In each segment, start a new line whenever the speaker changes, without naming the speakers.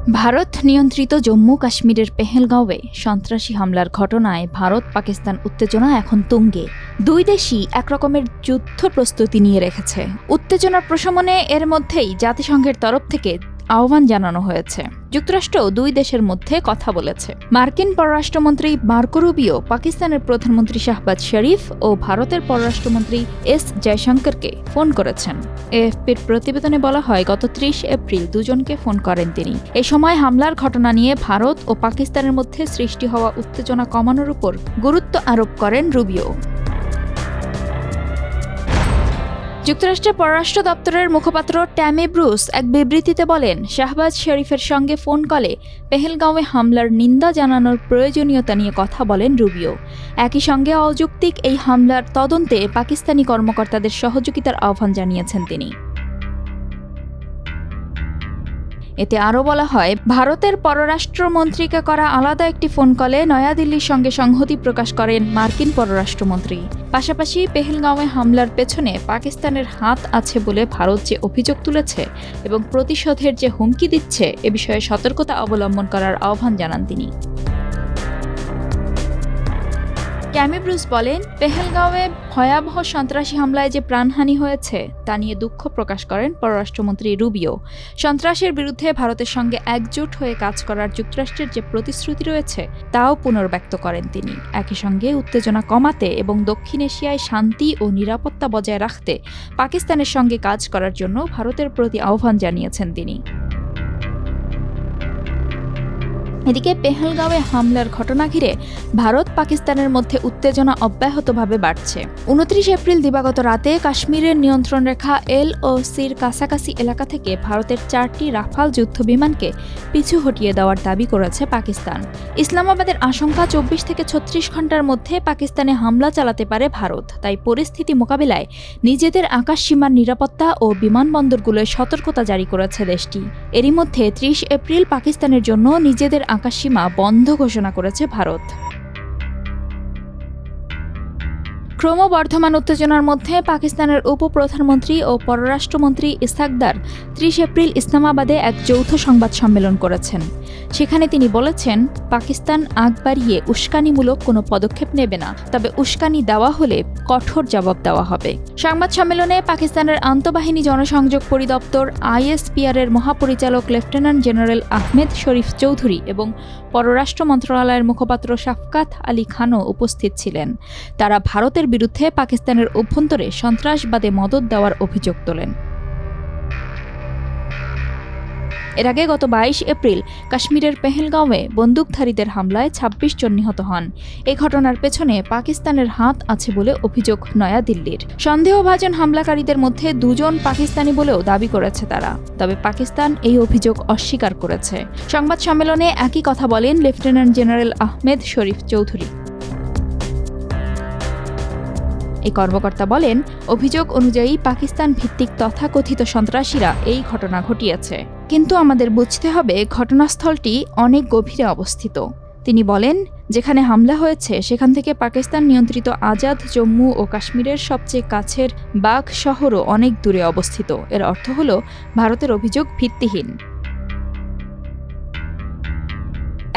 ভারত নিয়ন্ত্রিত জম্মু কাশ্মীরের পেহেলগাঁওয়ে সন্ত্রাসী হামলার ঘটনায় ভারত পাকিস্তান উত্তেজনা এখন তুঙ্গে। দুই দেশই একরকমের যুদ্ধ প্রস্তুতি নিয়ে রেখেছে। উত্তেজনার প্রশমনে এর মধ্যেই জাতিসংঘের তরফ থেকে আহ্বান জানানো হয়েছে। যুক্তরাষ্ট্র দুই দেশের মধ্যে কথা বলেছে। মার্কিন পররাষ্ট্রমন্ত্রী মার্কো রুবিও পাকিস্তানের প্রধানমন্ত্রী শাহবাজ শরীফ ও ভারতের পররাষ্ট্রমন্ত্রী এস জয়শঙ্করকে ফোন করেছেন। এএফপির প্রতিবেদনে বলা হয়, গত ৩০ এপ্রিল দুজনকে ফোন করেন তিনি। এ সময় হামলার ঘটনা নিয়ে ভারত ও পাকিস্তানের মধ্যে সৃষ্টি হওয়া উত্তেজনা কমানোর উপর গুরুত্ব আরোপ করেন রুবিও। যুক্তরাষ্ট্রের পররাষ্ট্র দপ্তরের মুখপাত্র ট্যামি ব্রুস এক বিবৃতিতে বলেন, শাহবাজ শরীফের সঙ্গে ফোন কলে পেহেলগাঁওয়ে হামলার নিন্দা জানানোর প্রয়োজনীয়তা নিয়ে কথা বলেন রুবিও। একই সঙ্গে অযৌক্তিক এই হামলার তদন্তে পাকিস্তানি কর্মকর্তাদের সহযোগিতার আহ্বান জানিয়েছেন তিনি। এতে আরও বলা হয়, ভারতের পররাষ্ট্রমন্ত্রীকে করা আলাদা একটি ফোন কলে নয়াদিল্লির সঙ্গে সংহতি প্রকাশ করেন মার্কিন পররাষ্ট্রমন্ত্রী। পাশাপাশি পেহেলগাঁওয়ে হামলার পেছনে পাকিস্তানের হাত আছে বলে ভারত যে অভিযোগ তুলেছে এবং প্রতিশোধের যে হুমকি দিচ্ছে এ বিষয়ে সতর্কতা অবলম্বন করার আহ্বান জানান তিনি। ট্যামি ব্রুস বলেন, পেহেলগাঁওয়ে ভয়াবহ সন্ত্রাসী হামলায় যে প্রাণহানি হয়েছে তা নিয়ে দুঃখ প্রকাশ করেন পররাষ্ট্রমন্ত্রী রুবিও। সন্ত্রাসের বিরুদ্ধে ভারতের সঙ্গে একজোট হয়ে কাজ করার যুক্তরাষ্ট্রের যে প্রতিশ্রুতি রয়েছে তাও পুনর্ব্যক্ত করেন তিনি। একই সঙ্গে উত্তেজনা কমাতে এবং দক্ষিণ এশিয়ায় শান্তি ও নিরাপত্তা বজায় রাখতে পাকিস্তানের সঙ্গে কাজ করার জন্য ভারতের প্রতি আহ্বান জানিয়েছেন তিনি। এদিকে পেহেলগাঁওয়ে হামলার ঘটনা ঘিরে ভারত পাকিস্তানের মধ্যে উত্তেজনা অব্যাহতভাবে বাড়ছে। ২৯ এপ্রিল দিবাগত রাতে কাশ্মীরের নিয়ন্ত্রণ রেখা LOCর কাছাকাছি এলাকা থেকে ভারতের ৪টি রাফাল যুদ্ধ বিমানকে পিছু হটিয়ে দেওয়ার দাবি করেছে পাকিস্তান। ইসলামাবাদের আশঙ্কা ২৪ থেকে ৩৬ ঘণ্টার মধ্যে পাকিস্তানে হামলা চালাতে পারে ভারত। তাই পরিস্থিতি মোকাবিলায় নিজেদের আকাশসীমার নিরাপত্তা ও বিমানবন্দরগুলোয় সতর্কতা জারি করেছে দেশটি। এরই মধ্যে ৩০ এপ্রিল পাকিস্তানের জন্য নিজেদের আকাশসীমা বন্ধ ঘোষণা করেছে ভারত। ক্রমবর্ধমান উত্তেজনার মধ্যে পাকিস্তানের উপপ্রধানমন্ত্রী ও পররাষ্ট্রমন্ত্রী ইসহাক দার ৩০ এপ্রিল ইসলামাবাদে এক যৌথ সংবাদ সম্মেলন করেছেন। সেখানে তিনি বলেছেন, পাকিস্তান আগ বাড়িয়ে উস্কানিমূলক কোনো পদক্ষেপ নেবে না, তবে উস্কানি দেওয়া হলে কঠোর জবাব দেওয়া হবে। সংবাদ সম্মেলনে পাকিস্তানের আন্তঃবাহিনী জনসংযোগ পরিদপ্তর ISPR এর মহাপরিচালক লেফটেন্যান্ট জেনারেল আহমেদ শরীফ চৌধুরী এবং পররাষ্ট্র মন্ত্রণালয়ের মুখপাত্র শাফকাত আলী খানও উপস্থিত ছিলেন। তারা ভারতের বিরুদ্ধে পাকিস্তানের অভ্যন্তরে সন্ত্রাসবাদে মদদ দেওয়ার অভিযোগ তোলেন। এর আগে গত ২২ এপ্রিল কাশ্মীরের পেহেলগাঁওয়ে বন্দুকধারীদের হামলায় ২৬ জন নিহত হন। এই ঘটনার পেছনে পাকিস্তানের হাত আছে বলে অভিযোগ নয়াদিল্লির। সন্দেহভাজন হামলাকারীদের মধ্যে ২ জন পাকিস্তানি বলেও দাবি করেছে তারা, তবে পাকিস্তান এই অভিযোগ অস্বীকার করেছে। সংবাদ সম্মেলনে একই কথা বলেন লেফটেন্যান্ট জেনারেল আহমেদ শরীফ চৌধুরী। এই কর্মকর্তা বলেন, অভিযোগ অনুযায়ী পাকিস্তান ভিত্তিক তথাকথিত সন্ত্রাসীরা এই ঘটনা ঘটিয়েছে, কিন্তু আমাদের বুঝতে হবে ঘটনাস্থলটি অনেক গভীরে অবস্থিত। তিনি বলেন, যেখানে হামলা হয়েছে সেখান থেকে পাকিস্তান নিয়ন্ত্রিত আজাদ জম্মু ও কাশ্মীরের সবচেয়ে কাছের বাঘ শহরও অনেক দূরে অবস্থিত। এর অর্থ হল ভারতের অভিযোগ ভিত্তিহীন।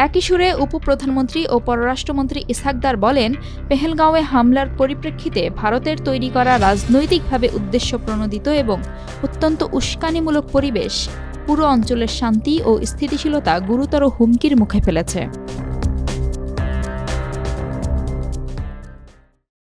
একই সুরে উপপ্রধানমন্ত্রী ও পররাষ্ট্রমন্ত্রী ইসহাক দার বলেন, পেহেলগাঁওয়ে হামলার পরিপ্রেক্ষিতে ভারতের তৈরি করা রাজনৈতিকভাবে উদ্দেশ্যপ্রণোদিত এবং অত্যন্ত উস্কানিমূলক পরিবেশ পুরো অঞ্চলের শান্তি ও স্থিতিশীলতা গুরুতর হুমকির মুখে ফেলেছে।